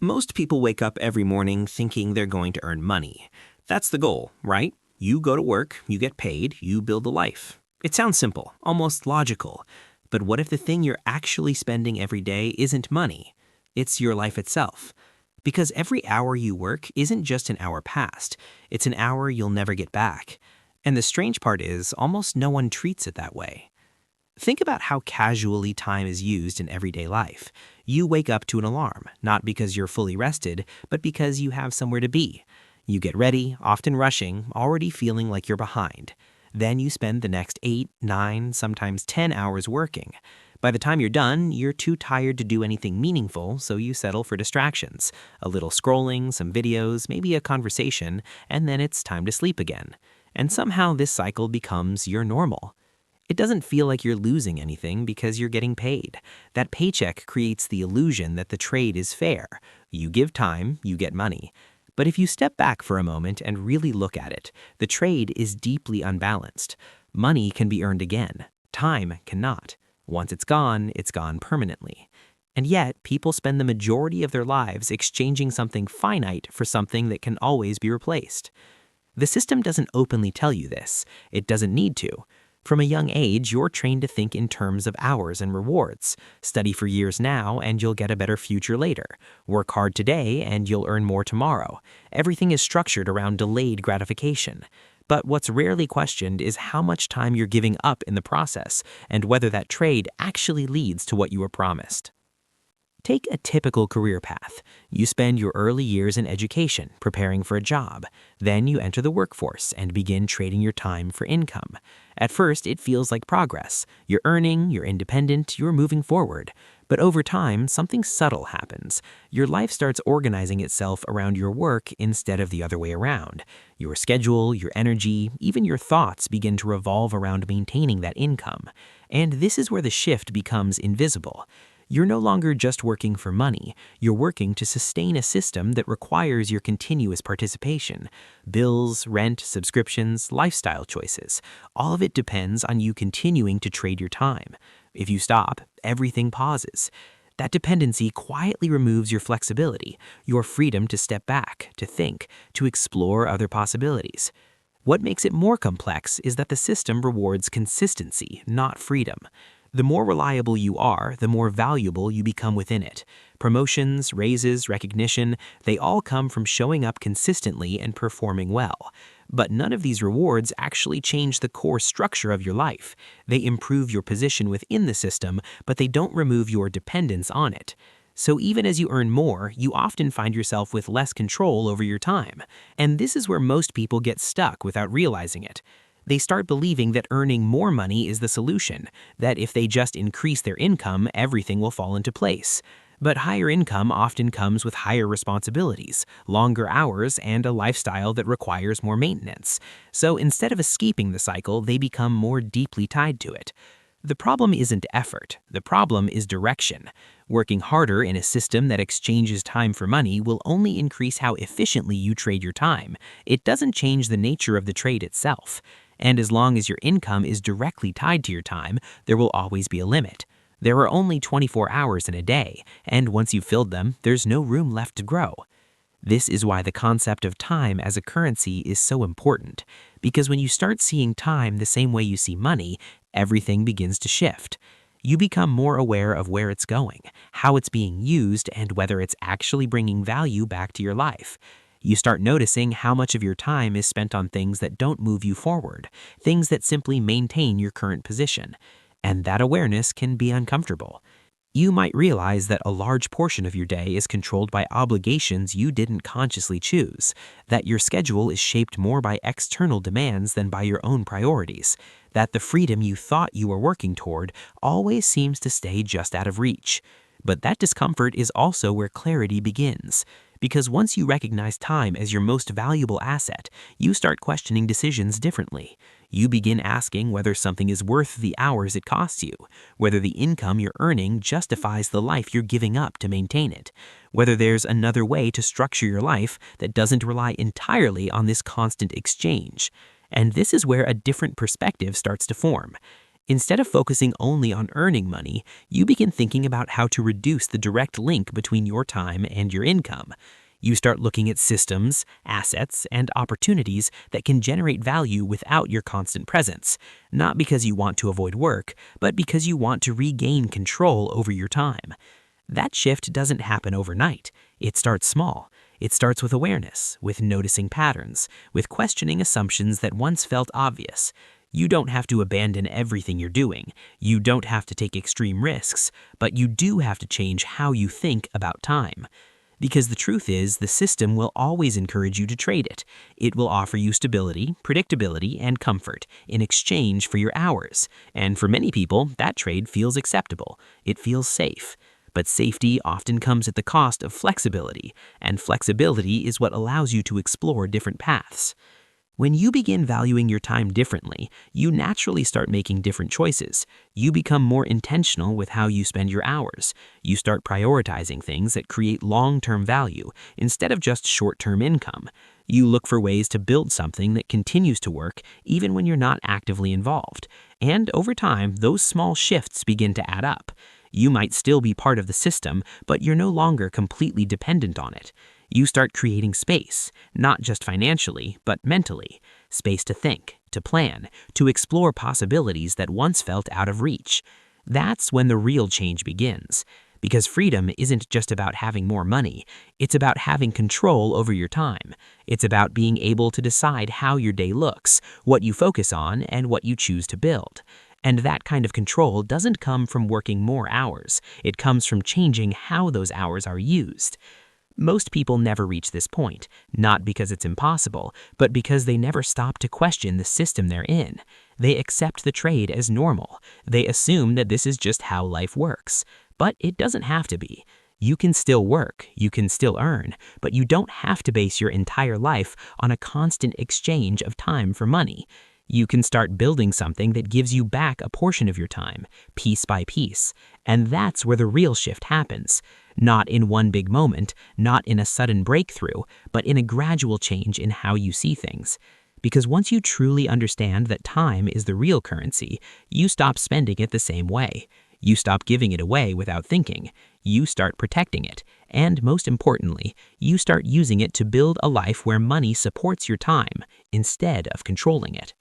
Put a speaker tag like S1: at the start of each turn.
S1: Most people wake up every morning thinking they're going to earn money. That's the goal, right? You go to work, you get paid, you build a life. It sounds simple, almost logical. But what if the thing you're actually spending every day isn't money? It's your life itself. Because every hour you work isn't just an hour past, it's an hour you'll never get back. And the strange part is, almost no one treats it that way. Think about how casually time is used in everyday life. You wake up to an alarm, not because you're fully rested, but because you have somewhere to be. You get ready, often rushing, already feeling like you're behind. Then you spend the next 8, 9, sometimes 10 hours working. By the time you're done, you're too tired to do anything meaningful, so you settle for distractions. A little scrolling, some videos, maybe a conversation, and then it's time to sleep again. And somehow this cycle becomes your normal. It doesn't feel like you're losing anything because you're getting paid. That paycheck creates the illusion that the trade is fair. You give time, you get money. But if you step back for a moment and really look at it, the trade is deeply unbalanced. Money can be earned again. Time cannot. Once it's gone permanently. And yet, people spend the majority of their lives exchanging something finite for something that can always be replaced. The system doesn't openly tell you this. It doesn't need to. From a young age, you're trained to think in terms of hours and rewards. Study for years now, and you'll get a better future later. Work hard today, and you'll earn more tomorrow. Everything is structured around delayed gratification. But what's rarely questioned is how much time you're giving up in the process, and whether that trade actually leads to what you were promised. Take a typical career path. You spend your early years in education, preparing for a job. Then you enter the workforce and begin trading your time for income. At first, it feels like progress. You're earning, you're independent, you're moving forward. But over time, something subtle happens. Your life starts organizing itself around your work instead of the other way around. Your schedule, your energy, even your thoughts begin to revolve around maintaining that income. And this is where the shift becomes invisible. You're no longer just working for money. You're working to sustain a system that requires your continuous participation. Bills, rent, subscriptions, lifestyle choices. All of it depends on you continuing to trade your time. If you stop, everything pauses. That dependency quietly removes your flexibility, your freedom to step back, to think, to explore other possibilities. What makes it more complex is that the system rewards consistency, not freedom. The more reliable you are, the more valuable you become within it. Promotions, raises, recognition, they all come from showing up consistently and performing well. But none of these rewards actually change the core structure of your life. They improve your position within the system, but they don't remove your dependence on it. So even as you earn more, you often find yourself with less control over your time. And this is where most people get stuck without realizing it. They start believing that earning more money is the solution, that if they just increase their income, everything will fall into place. But higher income often comes with higher responsibilities, longer hours, and a lifestyle that requires more maintenance. So instead of escaping the cycle, they become more deeply tied to it. The problem isn't effort. The problem is direction. Working harder in a system that exchanges time for money will only increase how efficiently you trade your time. It doesn't change the nature of the trade itself. And as long as your income is directly tied to your time, there will always be a limit. There are only 24 hours in a day, and once you've filled them, there's no room left to grow. This is why the concept of time as a currency is so important, because when you start seeing time the same way you see money, everything begins to shift. You become more aware of where it's going, how it's being used, and whether it's actually bringing value back to your life. You start noticing how much of your time is spent on things that don't move you forward, things that simply maintain your current position. And that awareness can be uncomfortable. You might realize that a large portion of your day is controlled by obligations you didn't consciously choose, that your schedule is shaped more by external demands than by your own priorities, that the freedom you thought you were working toward always seems to stay just out of reach. But that discomfort is also where clarity begins. Because once you recognize time as your most valuable asset, you start questioning decisions differently. You begin asking whether something is worth the hours it costs you, whether the income you're earning justifies the life you're giving up to maintain it, whether there's another way to structure your life that doesn't rely entirely on this constant exchange. And this is where a different perspective starts to form. Instead of focusing only on earning money, you begin thinking about how to reduce the direct link between your time and your income. You start looking at systems, assets, and opportunities that can generate value without your constant presence, not because you want to avoid work, but because you want to regain control over your time. That shift doesn't happen overnight. It starts small. It starts with awareness, with noticing patterns, with questioning assumptions that once felt obvious. You don't have to abandon everything you're doing. You don't have to take extreme risks, but you do have to change how you think about time. Because the truth is, the system will always encourage you to trade it. It will offer you stability, predictability, and comfort in exchange for your hours. And for many people, that trade feels acceptable. It feels safe. But safety often comes at the cost of flexibility, and flexibility is what allows you to explore different paths. When you begin valuing your time differently, you naturally start making different choices. You become more intentional with how you spend your hours. You start prioritizing things that create long-term value instead of just short-term income. You look for ways to build something that continues to work even when you're not actively involved. And over time, those small shifts begin to add up. You might still be part of the system, but you're no longer completely dependent on it. You start creating space, not just financially, but mentally. Space to think, to plan, to explore possibilities that once felt out of reach. That's when the real change begins. Because freedom isn't just about having more money, it's about having control over your time. It's about being able to decide how your day looks, what you focus on, and what you choose to build. And that kind of control doesn't come from working more hours. It comes from changing how those hours are used. Most people never reach this point, not because it's impossible, but because they never stop to question the system they're in. They accept the trade as normal. They assume that this is just how life works. But it doesn't have to be. You can still work, you can still earn, but you don't have to base your entire life on a constant exchange of time for money. You can start building something that gives you back a portion of your time, piece by piece. And that's where the real shift happens. Not in one big moment, not in a sudden breakthrough, but in a gradual change in how you see things. Because once you truly understand that time is the real currency, you stop spending it the same way. You stop giving it away without thinking. You start protecting it. And most importantly, you start using it to build a life where money supports your time instead of controlling it.